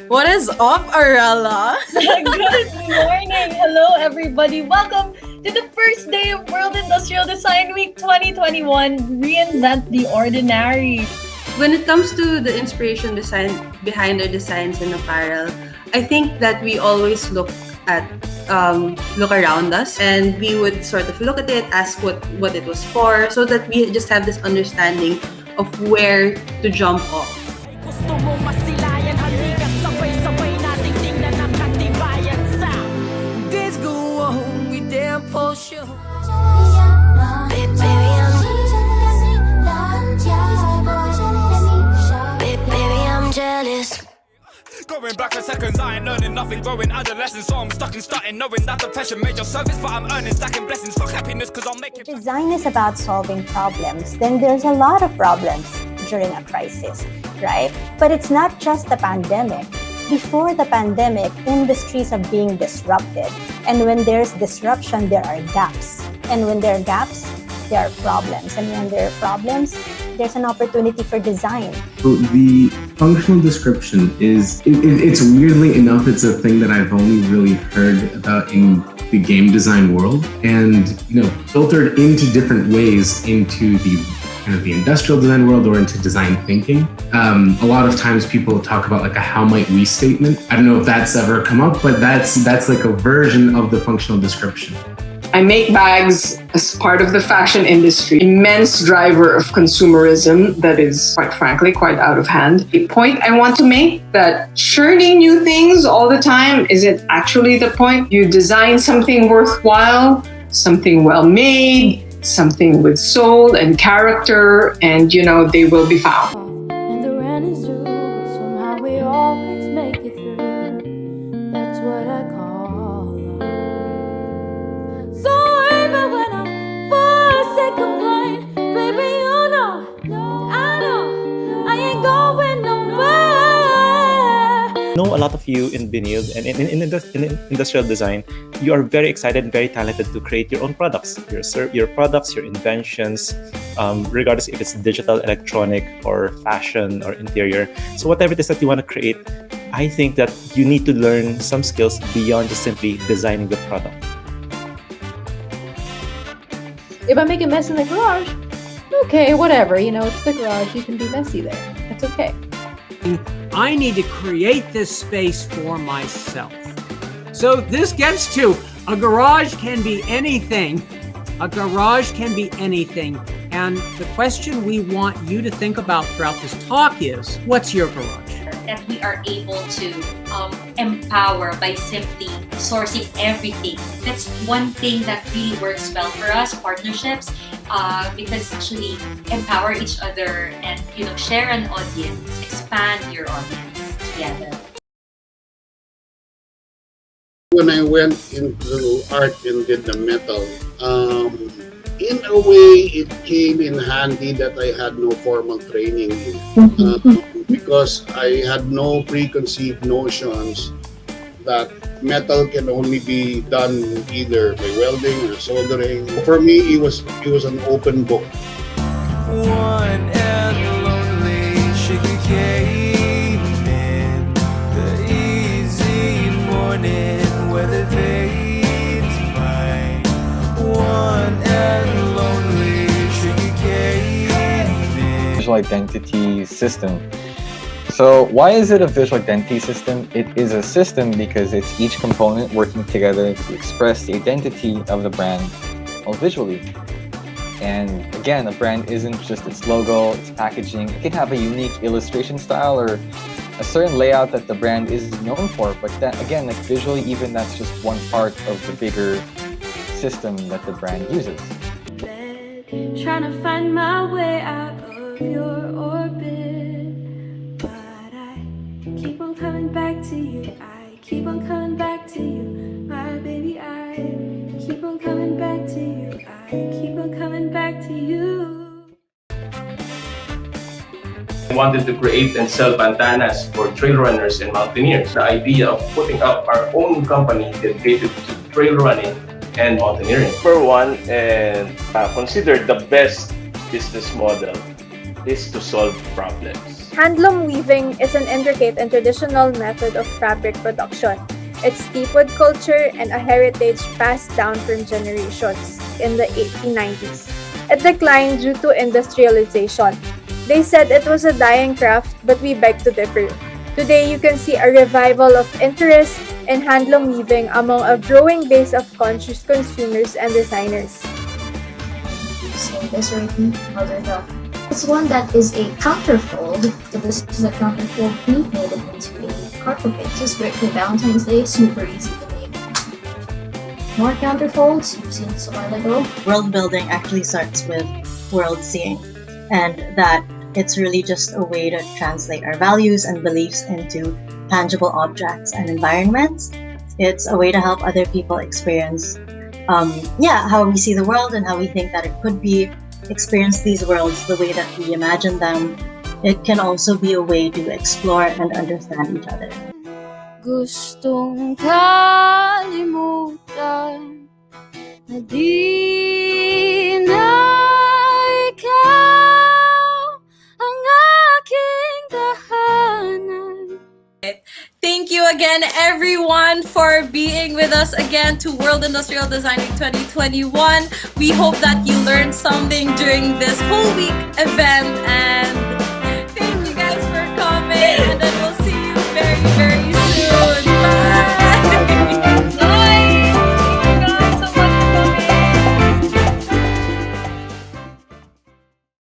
What is up, Arella? Good morning. Hello, everybody. Welcome to the first day of World Industrial Design Week 2021. Reinvent the Ordinary. When it comes to the inspiration design behind our designs and apparel, I think that we always look around us, and we would sort of look at it, ask what it was for, so that we just have this understanding of where to jump off. Gusto mo masilayan, halikat sabay-sabay nating tingnan ang katibayan sa This go on, we damn for sure. Baby, I'm jealous. Going back for seconds, I ain't learning nothing. Growing adolescent, so I'm stuck in starting, knowing that the pressure made your service, but I'm earning, stacking blessings. Fuck happiness, cause I'll make it. Design is about solving problems. Then there's a lot of problems during a crisis, right? But it's not just the pandemic. Before the pandemic, industries are being disrupted. And when there's disruption, there are gaps. And when there are gaps, there are problems. And when there are problems, there's an opportunity for design. So the functional description it's weirdly enough, it's a thing that I've only really heard about in the game design world, and filtered into different ways into the kind of the industrial design world or into design thinking. A lot of times people talk about like a how might we statement. I don't know if that's ever come up, but that's like a version of the functional description. I make bags as part of the fashion industry. Immense driver of consumerism that is, quite frankly, quite out of hand. The point I want to make that churning new things all the time isn't actually the point. You design something worthwhile, something well made, something with soul and character, and they will be found. And the rent is due, but somehow we always make it through. That's what I call love. So even when I force and complain, baby, you know, I ain't going nowhere. I know a lot of you in Benilde and in industrial design, you are very excited and very talented to create your own products, your products, your inventions, regardless if it's digital, electronic, or fashion or interior. So whatever it is that you want to create, I think that you need to learn some skills beyond just simply designing the product. If I make a mess in the garage, okay, whatever, it's the garage, you can be messy there. That's okay. I need to create this space for myself. So this gets to a garage can be anything. A garage can be anything. And the question we want you to think about throughout this talk is, what's your garage? That we are able to empower by simply sourcing everything. That's one thing that really works well for us, partnerships, because actually empower each other and share an audience, expand your audience together. When I went into art and did the metal, in a way it came in handy that I had no formal training in, because I had no preconceived notions that metal can only be done either by welding or soldering. For me, it was an open book. One and lonely sugar cane in the easy morning weather fades by. One and lonely sugar cane. Visual identity system. So why is it a visual identity system? It is a system because it's each component working together to express the identity of the brand visually. And again, a brand isn't just its logo, its packaging. It can have a unique illustration style or a certain layout that the brand is known for. But that, again, like visually, even that's just one part of the bigger system that the brand uses. Trying to find my way out of your orbit, but I keep on coming back to you. I keep on coming back to you, my baby. I keep on coming back to you. I keep on coming back to you. I wanted to create and sell bandanas for trail runners and mountaineers. The idea of putting up our own company dedicated to trail running and mountaineering. Number one, and considered the best business model is to solve problems. Handloom weaving is an intricate and traditional method of fabric production. It's steeped with culture and a heritage passed down from generations in the 1890s. It declined due to industrialization. They said it was a dying craft, but we beg to differ. Today, you can see a revival of interest in handloom weaving among a growing base of conscious consumers and designers. So this writing mother the it's one that is a counterfold. So this is a counterfold. We made it into a carpet. Just great for Valentine's Day. Super easy to make. More counterfolds. You've seen this a while ago. World building actually starts with world seeing, and that it's really just a way to translate our values and beliefs into tangible objects and environments. It's a way to help other people experience how we see the world and how we think that it could be, experience these worlds the way that we imagine them. It can also be a way to explore and understand each other. Gustong kalimutan na di na ikaw ang aking tahanan. Thank you again, everyone, for being with us again to World Industrial Design Week 2021. We hope that you learned something during this whole week event, and